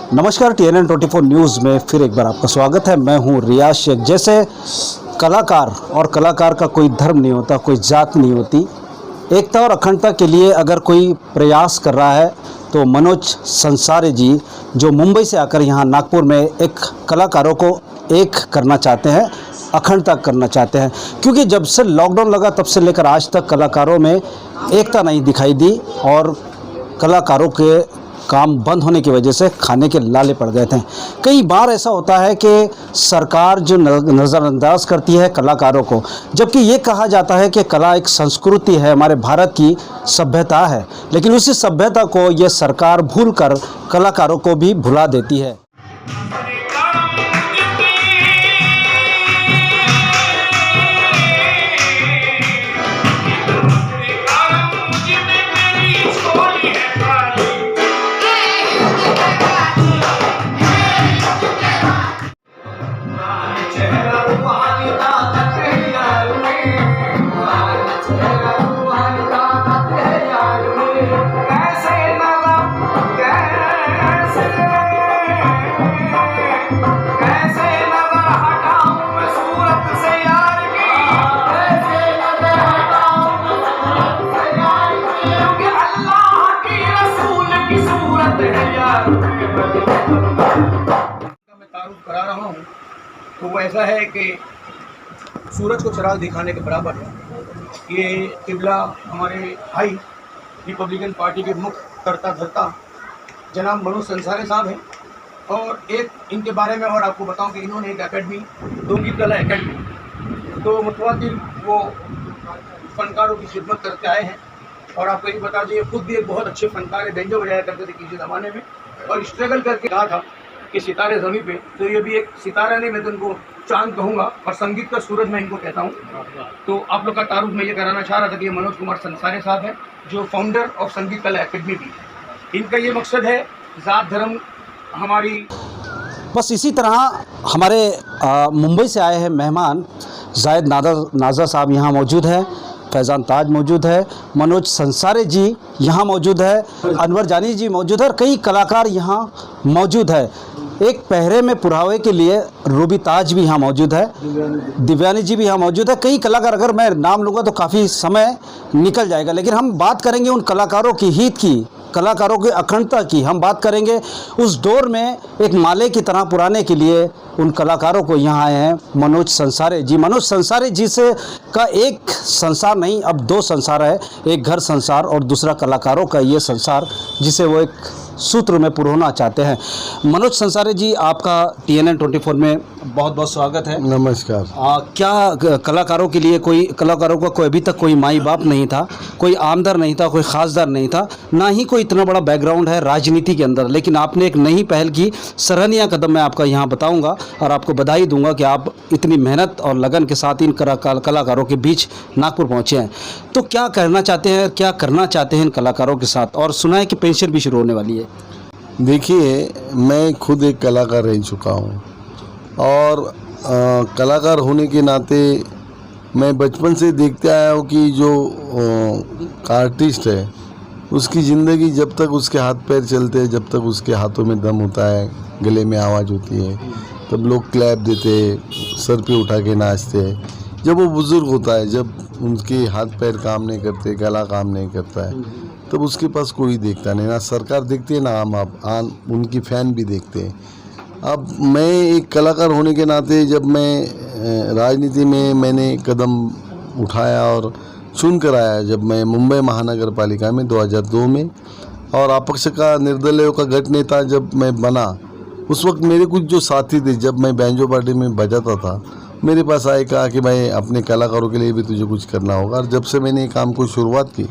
नमस्कार, TNN24 news में फिर एक बार आपका स्वागत है। मैं हूं रियाज शेख। जैसे कलाकार और कलाकार का कोई धर्म नहीं होता, कोई जात नहीं होती। एकता और अखंडता के लिए अगर कोई प्रयास कर रहा है तो मनोज संसारे जी जो मुंबई से आकर यहाँ नागपुर में एक कलाकारों को एक करना चाहते हैं, अखंडता करना चाहते हैं। क्योंकि जब से लॉकडाउन लगा तब से लेकर आज तक कलाकारों में एकता नहीं दिखाई दी और कलाकारों के काम बंद होने की वजह से खाने के लाले पड़ गए थे। कई बार ऐसा होता है कि सरकार जो नज़रअंदाज करती है कलाकारों को, जबकि ये कहा जाता है कि कला एक संस्कृति है, हमारे भारत की सभ्यता है, लेकिन उसी सभ्यता को ये सरकार भूलकर कलाकारों को भी भुला देती है। मैं तारुफ करा रहा हूँ तो वो ऐसा है कि सूरज को चिराग दिखाने के बराबर है। ये किबला हमारे भाई रिपब्लिकन पार्टी के मुख्य कर्ता धर्ता जनाब मनोज संसारे साहब हैं। और एक इनके बारे में और आपको बताऊं कि इन्होंने एक एकेडमी, संगीत कला एकेडमी, तो मुतवादिल वो फनकारों की खिदमत करते आए हैं। और आपको ये बता दिए, खुद भी एक बहुत अच्छे फनकार है, बेंजो बजाया करते थे किसी ज़माने में और स्ट्रगल करके कहा था कि सितारे ज़मीन पे, तो ये भी एक सितारा नहीं, मैं तो इनको चांद कहूँगा और संगीत का सूरज मैं इनको कहता हूँ। तो आप लोग का तारुफ मैं ये कराना चाह रहा था कि ये मनोज कुमार संसारे साहब हैं जो फाउंडर ऑफ संगीत कला एकेडमी भी है। इनका ये मकसद है जात धर्म हमारी। बस इसी तरह हमारे मुंबई से आए हैं मेहमान जायद नाज़र साहब यहाँ मौजूद है, फैज़ान ताज मौजूद है, मनोज संसारे जी यहाँ मौजूद है, अनवर जानी जी मौजूद है और कई कलाकार यहाँ मौजूद है। एक पहरे में पुरावे के लिए रूबी ताज भी यहाँ मौजूद है, दिव्यानी जी भी यहाँ मौजूद है। कई कलाकार, अगर मैं नाम लूँगा तो काफ़ी समय निकल जाएगा, लेकिन हम बात करेंगे उन कलाकारों की हित की, कलाकारों की अखंडता की। हम बात करेंगे उस दौर में एक माले की तरह पुराने के लिए उन कलाकारों को यहाँ आए हैं मनोज संसारे जी। मनोज संसारे जी से का एक संसार नहीं, अब दो संसार है, एक घर संसार और दूसरा कलाकारों का ये संसार जिसे वो एक सूत्र में पुरोना चाहते हैं। मनोज संसारे जी, आपका TNN24 में बहुत बहुत स्वागत है। नमस्कार। क्या कलाकारों के लिए कलाकारों का कोई अभी तक कोई माई बाप नहीं था, कोई आमदर नहीं था, कोई खासदार नहीं था, ना ही कोई इतना बड़ा बैकग्राउंड है राजनीति के अंदर, लेकिन आपने एक नई पहल की, सराहनीय कदम मैं आपका यहाँ बताऊँगा और आपको बधाई दूंगा कि आप इतनी मेहनत और लगन के साथ इन कलाकारों के बीच नागपुर पहुँचे हैं। तो क्या कहना चाहते हैं, क्या करना चाहते हैं इन कलाकारों के साथ? और सुना है कि पेंशन भी शुरू होने वाली है। देखिए, मैं खुद एक कलाकार रह चुका हूँ और कलाकार होने के नाते मैं बचपन से देखते आया हूँ कि जो आर्टिस्ट है उसकी ज़िंदगी जब तक उसके हाथ पैर चलते हैं, जब तक उसके हाथों में दम होता है, गले में आवाज़ होती है, तब लोग क्लैप देते, सर पे उठा के नाचते हैं। जब वो बुज़ुर्ग होता है, जब उनके हाथ पैर काम नहीं करते, गला काम नहीं करता है, तब उसके पास कोई देखता नहीं, ना सरकार देखती है ना आम उनकी फ़ैन भी देखते हैं। अब मैं एक कलाकार होने के नाते जब मैं राजनीति में मैंने कदम उठाया और चुन कर आया, जब मैं मुंबई महानगर पालिका में 2002 में और अपक्ष का निर्दलीय का गठ नेता जब मैं बना, उस वक्त मेरे कुछ जो साथी थे, जब मैं बैंजो पार्टी में बजाता था, मेरे पास आए, कहा कि भाई अपने कलाकारों के लिए भी तुझे कुछ करना होगा। और जब से मैंने ये काम को शुरुआत की,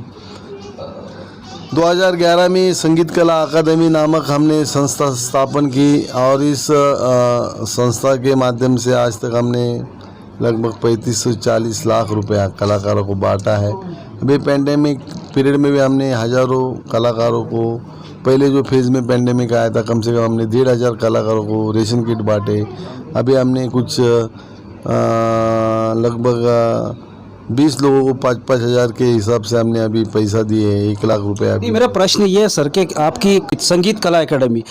2011 में संगीत कला अकादमी नामक हमने संस्था स्थापन की और इस संस्था के माध्यम से आज तक हमने लगभग 35 से 40 लाख रुपया कलाकारों को बांटा है। अभी पेंडेमिक पीरियड में भी हमने हज़ारों कलाकारों को, पहले जो फेज़ में पेंडेमिक आया था, कम से कम हमने 1,500 कलाकारों को रेशन किट बांटे। अभी हमने कुछ लगभग 20 लोगों को 5-5 हज़ार के हिसाब से हमने अभी पैसा दिए है, 1 लाख रुपया नहीं, अभी। मेरा प्रश्न ये है सर कि आपकी संगीत कला एकेडमी,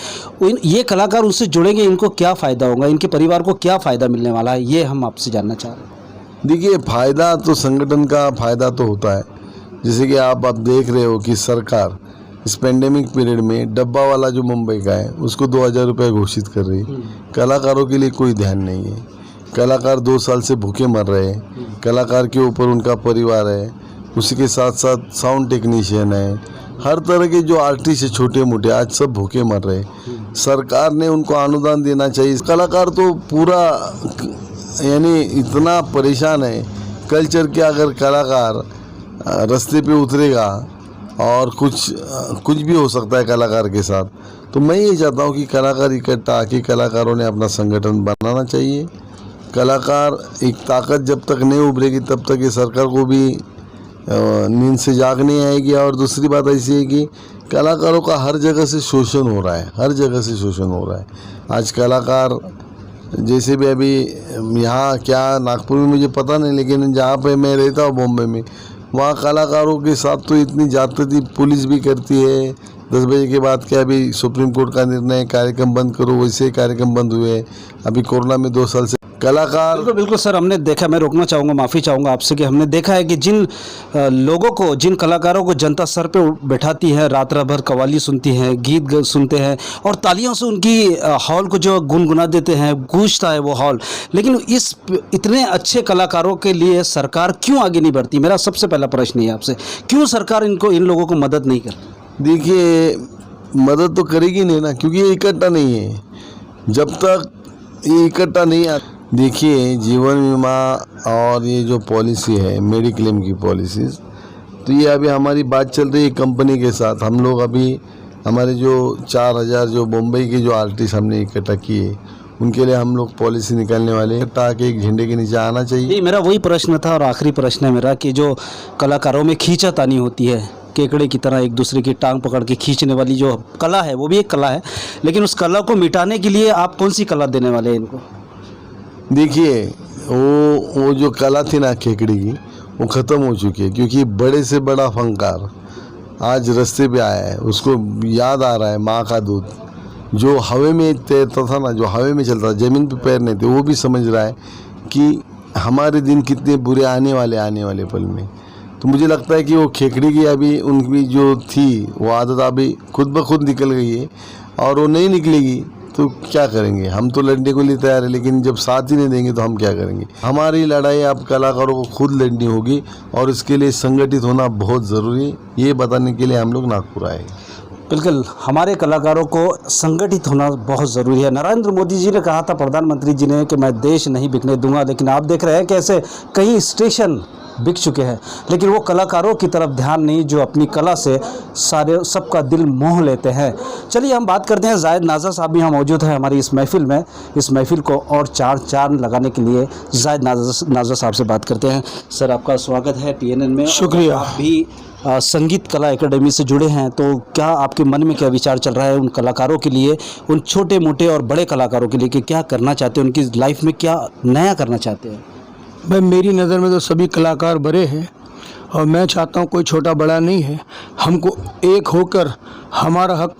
ये कलाकार उससे जुड़ेंगे, इनको क्या फ़ायदा होगा, इनके परिवार को क्या फ़ायदा मिलने वाला है, ये हम आपसे जानना चाह रहे हैं। देखिए, फ़ायदा तो संगठन का फ़ायदा तो होता है। जैसे कि आप देख रहे हो कि सरकार इस पेंडेमिक पीरियड में डब्बा वाला जो मुंबई का है उसको 2,000 रुपये घोषित कर रही है। कलाकारों के लिए कोई ध्यान नहीं है। कलाकार 2 साल से भूखे मर रहे हैं। कलाकार के ऊपर उनका परिवार है, उसी के साथ साथ साउंड टेक्नीशियन है, हर तरह के जो आर्टिस्ट है छोटे मोटे, आज सब भूखे मर रहे हैं। सरकार ने उनको अनुदान देना चाहिए। कलाकार तो पूरा यानी इतना परेशान है। कल्चर के अगर कलाकार रास्ते पे उतरेगा और कुछ भी हो सकता है कलाकार के साथ, तो मैं ये चाहता हूँ कि कलाकार इकट्ठा आके कलाकारों ने अपना संगठन बनाना चाहिए। कलाकार एक ताकत जब तक नहीं उभरेगी तब तक ये सरकार को भी नींद से जाग नहीं आएगी। और दूसरी बात ऐसी है कि कलाकारों का हर जगह से शोषण हो रहा है, हर जगह से शोषण हो रहा है। आज कलाकार जैसे भी अभी यहाँ क्या नागपुर में मुझे पता नहीं, लेकिन जहाँ पे मैं रहता हूँ बॉम्बे में, वहाँ कलाकारों के साथ तो इतनी जाती पुलिस भी करती है। 10 बजे के बाद क्या, अभी सुप्रीम कोर्ट का निर्णय कार्यक्रम बंद करो, वैसे कार्यक्रम बंद हुए। अभी कोरोना में 2 साल से कलाकार बिल्कुल बिल्कुल सर, हमने देखा, मैं रोकना चाहूँगा, माफ़ी चाहूँगा आपसे कि हमने देखा है कि जिन लोगों को, जिन कलाकारों को जनता सर पे बैठाती है, रात भर कव्वाली सुनती है, गीत सुनते हैं और तालियों से उनकी हॉल को जो गुनगुना देते हैं, गूंजता है वो हॉल, लेकिन इस इतने अच्छे कलाकारों के लिए सरकार क्यों आगे नहीं बढ़ती? मेरा सबसे पहला प्रश्न है आपसे, क्यों सरकार इन लोगों को मदद नहीं करती? देखिए, मदद तो करेगी नहीं ना, क्योंकि ये इकट्ठा नहीं है। जब तक ये इकट्ठा नहीं आ, देखिए जीवन बीमा और ये जो पॉलिसी है मेडिक्लेम की पॉलिसीज़, तो ये अभी हमारी बात चल रही है कंपनी के साथ। हम लोग अभी हमारे जो 4,000 जो मुंबई के जो आर्टिस्ट हमने इकट्ठा किए, उनके लिए हम लोग पॉलिसी निकालने वाले हैं ताकि एक झंडे के नीचे आना चाहिए। नहीं, मेरा वही प्रश्न था और आखिरी प्रश्न है मेरा कि जो कलाकारों में खींचातानी होती है, केकड़े की तरह एक दूसरे की टांग पकड़ के खींचने वाली जो कला है, वो भी एक कला है, लेकिन उस कला को मिटाने के लिए आप कौन सी कला देने वाले हैं इनको? देखिए, वो जो कला थी ना खेकड़ी की, वो ख़त्म हो चुकी है, क्योंकि बड़े से बड़ा फनकार आज रास्ते पे आया है। उसको याद आ रहा है माँ का दूध, जो हवा में तैरता था ना, जो हवा में चलता था, ज़मीन पे पैर नहीं थे, वो भी समझ रहा है कि हमारे दिन कितने बुरे आने वाले पल में। तो मुझे लगता है कि वो खेकड़ी की अभी उनकी जो थी वो आदत अभी खुद ब खुद निकल गई है, और वो नहीं निकलेगी तो क्या करेंगे? हम तो लड़ने को लिए तैयार है, लेकिन जब साथ ही नहीं देंगे तो हम क्या करेंगे? हमारी लड़ाई अब कलाकारों को खुद लड़नी होगी, और इसके लिए संगठित होना बहुत ज़रूरी है। ये बताने के लिए हम लोग नागपुर आए। बिल्कुल, हमारे कलाकारों को संगठित होना बहुत ज़रूरी है। नरेंद्र मोदी जी ने कहा था, प्रधानमंत्री जी ने, कि मैं देश नहीं बिकने दूंगा, लेकिन आप देख रहे हैं कैसे कई स्टेशन बिक चुके हैं, लेकिन वो कलाकारों की तरफ ध्यान नहीं जो अपनी कला से सारे सबका दिल मोह लेते हैं। चलिए हम बात करते हैं, जायद नाज़र साहब भी यहाँ मौजूद है हमारी इस महफ़िल में। इस महफ़िल को और चांद लगाने के लिए जायद नाज़र साहब से बात करते हैं। सर, आपका स्वागत है TNN में। शुक्रिया। आप भी संगीत कला एकेडमी से जुड़े हैं, तो क्या आपके मन में क्या विचार चल रहा है उन कलाकारों के लिए, उन छोटे मोटे और बड़े कलाकारों के लिए, कि क्या करना चाहते हैं, उनकी लाइफ में क्या नया करना चाहते हैं? भाई, मेरी नज़र में तो सभी कलाकार बड़े हैं, और मैं चाहता हूँ कोई छोटा बड़ा नहीं है। हमको एक होकर हमारा हक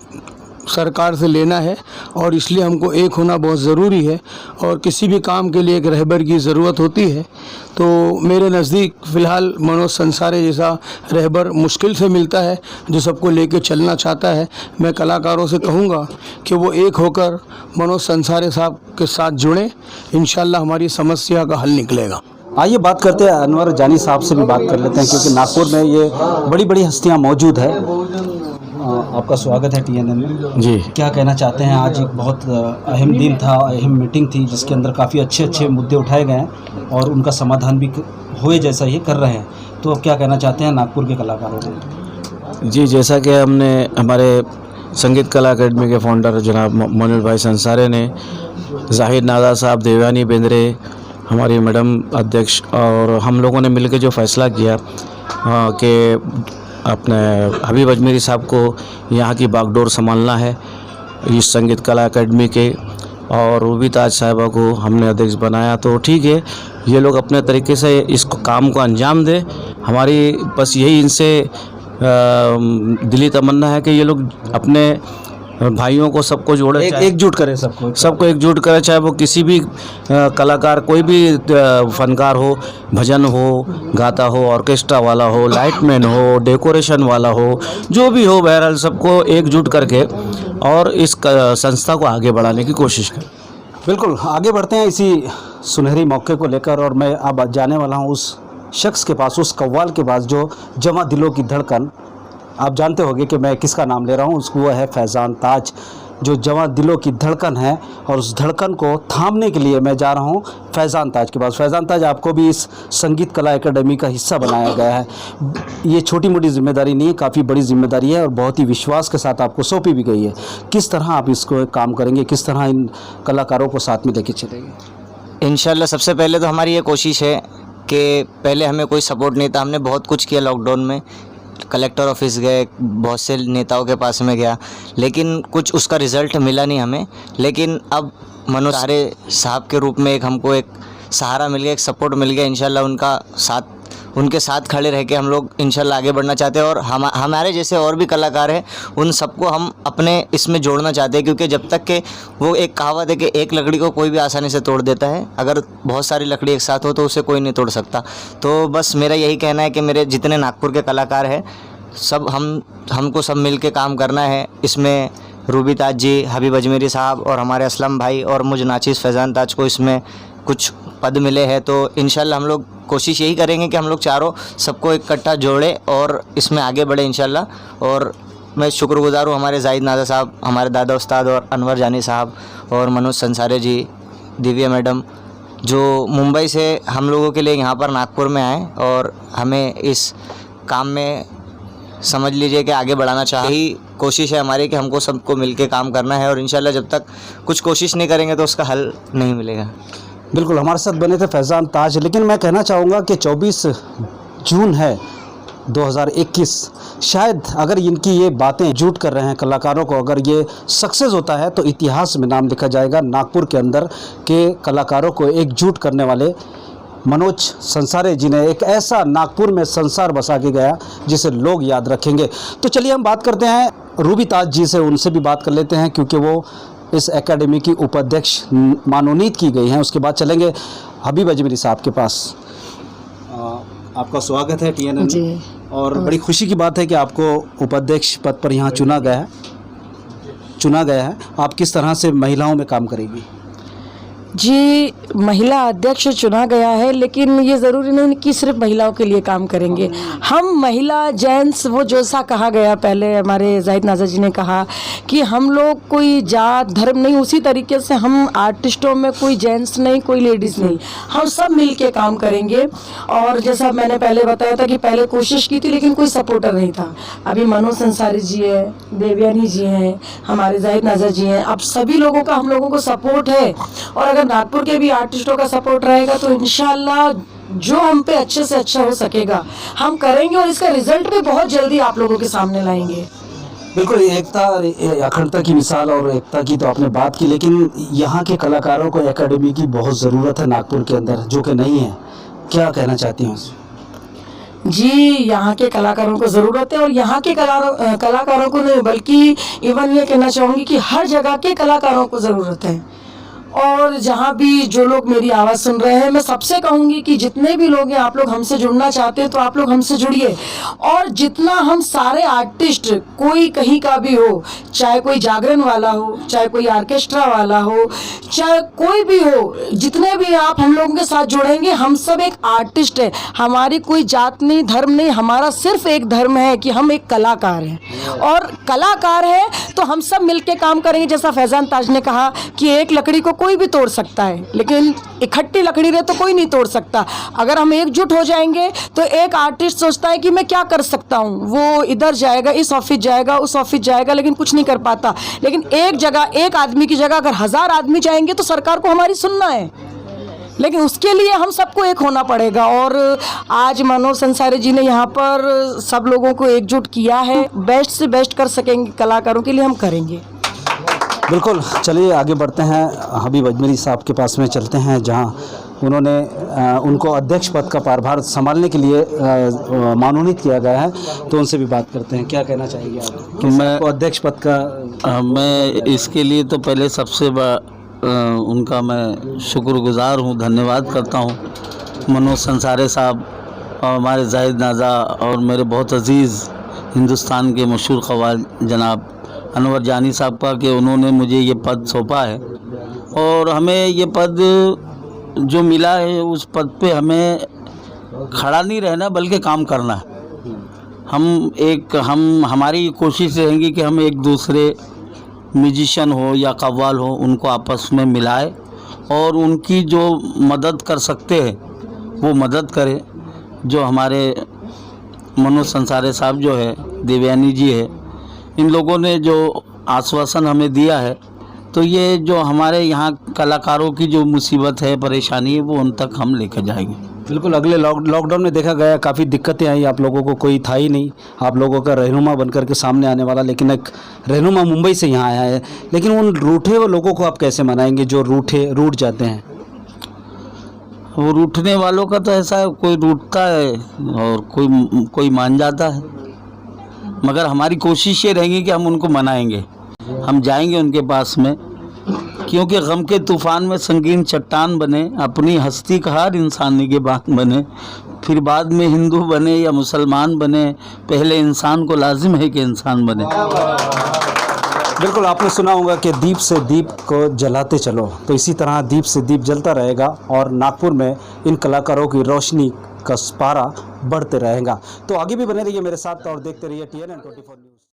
सरकार से लेना है, और इसलिए हमको एक होना बहुत ज़रूरी है। और किसी भी काम के लिए एक रहबर की ज़रूरत होती है। तो मेरे नज़दीक फ़िलहाल मनोज संसारे जैसा रहबर मुश्किल से मिलता है, जो सबको लेके चलना चाहता है। मैं कलाकारों से कहूँगा कि वो एक होकर मनोज संसारे साहब के साथ जुड़ें, इंशाल्लाह हमारी समस्या का हल निकलेगा। आइए बात करते हैं, अनवर जानी साहब से भी बात कर लेते हैं, क्योंकि नागपुर में ये बड़ी बड़ी हस्तियाँ मौजूद है। आपका स्वागत है TNN में जी। क्या कहना चाहते हैं? आज एक बहुत अहम दिन था, अहम मीटिंग थी, जिसके अंदर काफ़ी अच्छे मुद्दे उठाए गए हैं और उनका समाधान भी हुए जैसा ये कर रहे हैं। तो क्या कहना चाहते हैं नागपुर के कलाकारों को? जी, जैसा कि हमने हमारे संगीत कला अकेडमी के फाउंडर जनाब मनोज भाई संसारे ने, जाहिद नाज़र साहब, देवयानी बेंद्रे, हमारी मैडम अध्यक्ष, और हम लोगों ने मिलकर जो फ़ैसला किया कि अपने हबीब अजमेरी साहब को यहाँ की बागडोर संभालना है इस संगीत कला अकेडमी के, और रूबी ताज साहिबा को हमने अध्यक्ष बनाया। तो ठीक है, ये लोग अपने तरीके से इस काम को अंजाम दें। हमारी बस यही इनसे दिली तमन्ना है कि ये लोग अपने भाइयों को सबको जोड़े, एकजुट करें सबको एकजुट करें, चाहे वो किसी भी कलाकार, कोई भी फनकार हो, भजन हो, गाता हो, ऑर्केस्ट्रा वाला हो, लाइटमैन हो, डेकोरेशन वाला हो, जो भी हो, बहरहाल सबको एकजुट करके और इस संस्था को आगे बढ़ाने की कोशिश करें। बिल्कुल, आगे बढ़ते हैं इसी सुनहरी मौके को लेकर। और मैं अब जाने वाला हूँ उस शख्स के पास, उस कव्वाल के पास जो जवां दिलों की धड़कन, आप जानते होंगे कि मैं किसका नाम ले रहा हूँ, उसको वो है फैज़ान ताज, जो जवां दिलों की धड़कन है। और उस धड़कन को थामने के लिए मैं जा रहा हूँ फैज़ान ताज के पास। फैज़ान ताज, आपको भी इस संगीत कला एकेडमी का हिस्सा बनाया गया है। ये छोटी मोटी जिम्मेदारी नहीं है, काफ़ी बड़ी जिम्मेदारी है और बहुत ही विश्वास के साथ आपको सौंपी भी गई है। किस तरह आप इसको काम करेंगे, किस तरह इन कलाकारों को साथ में लेके चलेंगे? इंशाल्लाह सबसे पहले तो हमारी ये कोशिश है कि पहले हमें कोई सपोर्ट नहीं था, हमने बहुत कुछ किया लॉकडाउन में, कलेक्टर ऑफिस गए, बहुत से नेताओं के पास में गया, लेकिन कुछ उसका रिज़ल्ट मिला नहीं हमें। लेकिन अब मनोज साहब के रूप में हमको एक सहारा मिल गया, एक सपोर्ट मिल गया। इंशाल्लाह उनके साथ खड़े रह के हम लोग इंशाल्लाह आगे बढ़ना चाहते हैं। और हमारे जैसे और भी कलाकार हैं, उन सबको हम अपने इसमें जोड़ना चाहते हैं, क्योंकि जब तक के वो एक कहावत है कि एक लकड़ी को कोई भी आसानी से तोड़ देता है, अगर बहुत सारी लकड़ी एक साथ हो तो उसे कोई नहीं तोड़ सकता। तो बस मेरा यही कहना है कि मेरे जितने नागपुर के कलाकार हैं, सब हमको सब मिल के काम करना है। इसमें रूबी ताज जी, हबीब अजमेरी साहब और हमारे असलम भाई और मुझ नाचिस फैज़ान ताज को इसमें कुछ पद मिले हैं। तो इंशाल्लाह हम लोग कोशिश यही करेंगे कि हम लोग चारों सबको इकट्ठा जोड़े और इसमें आगे बढ़े इंशाल्लाह। और मैं शुक्रगुज़ार हूँ हमारे जाहिद नाज़ा साहब, हमारे दादा उस्ताद और अनवर जानी साहब और मनोज संसारे जी, दिव्या मैडम, जो मुंबई से हम लोगों के लिए यहाँ पर नागपुर में आए और हमें इस काम में समझ लीजिए कि आगे बढ़ाना चाहिए। यही कोशिश है हमारी कि हमको सबको मिलके काम करना है और इंशाल्लाह जब तक कुछ कोशिश नहीं करेंगे तो उसका हल नहीं मिलेगा। बिल्कुल, हमारे साथ बने थे फैज़ान ताज। लेकिन मैं कहना चाहूँगा कि 24 जून है 2021, शायद अगर इनकी ये बातें जुट कर रहे हैं कलाकारों को, अगर ये सक्सेस होता है तो इतिहास में नाम लिखा जाएगा नागपुर के अंदर के कलाकारों को एकजुट करने वाले मनोज संसारे जी ने एक ऐसा नागपुर में संसार बसा के गया जिसे लोग याद रखेंगे। तो चलिए हम बात करते हैं रूबी ताज जी से, उनसे भी बात कर लेते हैं क्योंकि वो इस एकेडमी की उपाध्यक्ष मनोनीत की गई हैं। उसके बाद चलेंगे हबीब अजमेरी साहब के पास। आपका स्वागत है TNN जी। और बड़ी खुशी की बात है कि आपको उपाध्यक्ष पद पर यहाँ चुना गया है। आप किस तरह से महिलाओं में काम करेंगी? जी, महिला अध्यक्ष चुना गया है, लेकिन ये ज़रूरी नहीं कि सिर्फ महिलाओं के लिए काम करेंगे। हम महिला जेंट्स, वो जैसा कहा गया पहले हमारे जाहिद नाज़ा जी ने कहा कि हम लोग कोई जात धर्म नहीं, उसी तरीके से हम आर्टिस्टों में कोई जेंट्स नहीं, कोई लेडीज़ नहीं, हम सब मिल के काम करेंगे। और जैसा मैंने पहले बताया था कि पहले कोशिश की थी लेकिन कोई सपोर्टर नहीं था। अभी मनोज संसारी जी है, देवयानी जी हैं, हमारे जाहिद नाज़ा जी हैं, अब सभी लोगों का हम लोगों को सपोर्ट है। और अगर नागपुर के भी आर्टिस्टों का सपोर्ट रहेगा तो इंशाल्लाह जो हम पे अच्छे से अच्छा हो सकेगा हम करेंगे और इसका रिजल्ट भी बहुत जल्दी आप लोगों के सामने लाएंगे। बिल्कुल, एकता अखंडता की मिसाल और एकता की तो आपने बात की, लेकिन यहाँ के कलाकारों को एकेडमी की बहुत ज़रूरत है नागपुर के अंदर, जो कि नहीं है। क्या कहना चाहती हैं? जी, यहाँ के कलाकारों को ज़रूरत है और यहाँ के कलाकारों को नहीं बल्कि इवन ये कहना चाहूँगी कि हर जगह के कलाकारों को ज़रूरत है। और जहाँ भी जो लोग मेरी आवाज़ सुन रहे हैं, मैं सबसे कहूँगी कि जितने भी लोग हैं, आप लोग हमसे जुड़ना चाहते हैं तो आप लोग हमसे जुड़िए। और जितना हम सारे आर्टिस्ट, कोई कहीं का भी हो, चाहे कोई जागरण वाला हो, चाहे कोई ऑर्केस्ट्रा वाला हो, चाहे कोई भी हो, जितने भी आप हम लोगों के साथ जुड़ेंगे, हम सब एक आर्टिस्ट है। हमारी कोई जात नहीं, धर्म नहीं, हमारा सिर्फ एक धर्म है कि हम एक कलाकार हैं। और कलाकार है तो हम सब मिलके काम करेंगे। जैसा फैज़ान ताज ने कहा कि एक लकड़ी को कोई भी तोड़ सकता है, लेकिन इकट्ठी लकड़ी रहे तो कोई नहीं तोड़ सकता। अगर हम एकजुट हो जाएंगे तो एक आर्टिस्ट सोचता है कि मैं क्या कर सकता हूँ, वो इधर जाएगा, इस ऑफिस जाएगा, उस ऑफिस जाएगा, लेकिन कुछ नहीं कर पाता। लेकिन एक जगह, एक आदमी की जगह अगर 1000 आदमी जाएंगे तो सरकार को हमारी सुनना है, लेकिन उसके लिए हम सबको एक होना पड़ेगा। और आज मनोज संसारी जी ने यहाँ पर सब लोगों को एकजुट किया है। बेस्ट से बेस्ट कर सकेंगे कलाकारों के लिए, हम करेंगे। बिल्कुल, चलिए आगे बढ़ते हैं। हबीब अजमेरी साहब के पास में चलते हैं, जहां उन्होंने उनको अध्यक्ष पद का कार्यभार संभालने के लिए मनोनीत किया गया है, तो उनसे भी बात करते हैं। क्या कहना चाहेंगे आप? मैं अध्यक्ष पद का मैं इसके लिए तो पहले सबसे उनका मैं शुक्रगुजार हूँ, धन्यवाद करता हूँ मनोज संसारे साहब और हमारे जाहिद नाज़ा और मेरे बहुत अजीज़ हिंदुस्तान के मशहूर क़व्वाल जनाब अनवर जानी साहब का, कि उन्होंने मुझे ये पद सौंपा है। और हमें ये पद जो मिला है, उस पद पे हमें खड़ा नहीं रहना बल्कि काम करना है। हमारी कोशिश रहेगी कि हम एक दूसरे म्यूजिशियन हो या कव्वाल हो, उनको आपस में मिलाए और उनकी जो मदद कर सकते हैं वो मदद करें। जो हमारे मनोज संसारे साहब जो है, देवयानी जी है, इन लोगों ने जो आश्वासन हमें दिया है, तो ये जो हमारे यहाँ कलाकारों की जो मुसीबत है, परेशानी है, वो उन तक हम लेकर जाएंगे। बिल्कुल, अगले लॉकडाउन में देखा गया काफ़ी दिक्कतें आई आप लोगों को, कोई था ही नहीं आप लोगों का रहनुमा बनकर के सामने आने वाला, लेकिन एक रहनुमा मुंबई से यहाँ आया है। लेकिन उन रूठे हुए लोगों को आप कैसे मनाएंगे जो रूठ जाते हैं? वो रूठने वालों का तो ऐसा है, कोई रूठता है और कोई मान जाता है, मगर हमारी कोशिश ये रहेगी कि हम उनको मनाएंगे, हम जाएंगे उनके पास में, क्योंकि गम के तूफ़ान में संगीन चट्टान बने, अपनी हस्ती का हर इंसान निगहबान बने, फिर बाद में हिंदू बने या मुसलमान बने, पहले इंसान को लाजिम है कि इंसान बने। बिल्कुल, आपने सुना होगा कि दीप से दीप को जलाते चलो, तो इसी तरह दीप से दीप जलता रहेगा और नागपुर में इन कलाकारों की रोशनी का पारा बढ़ते रहेगा। तो आगे भी बने रहिए मेरे साथ और देखते रहिए TNN 24 न्यूज़।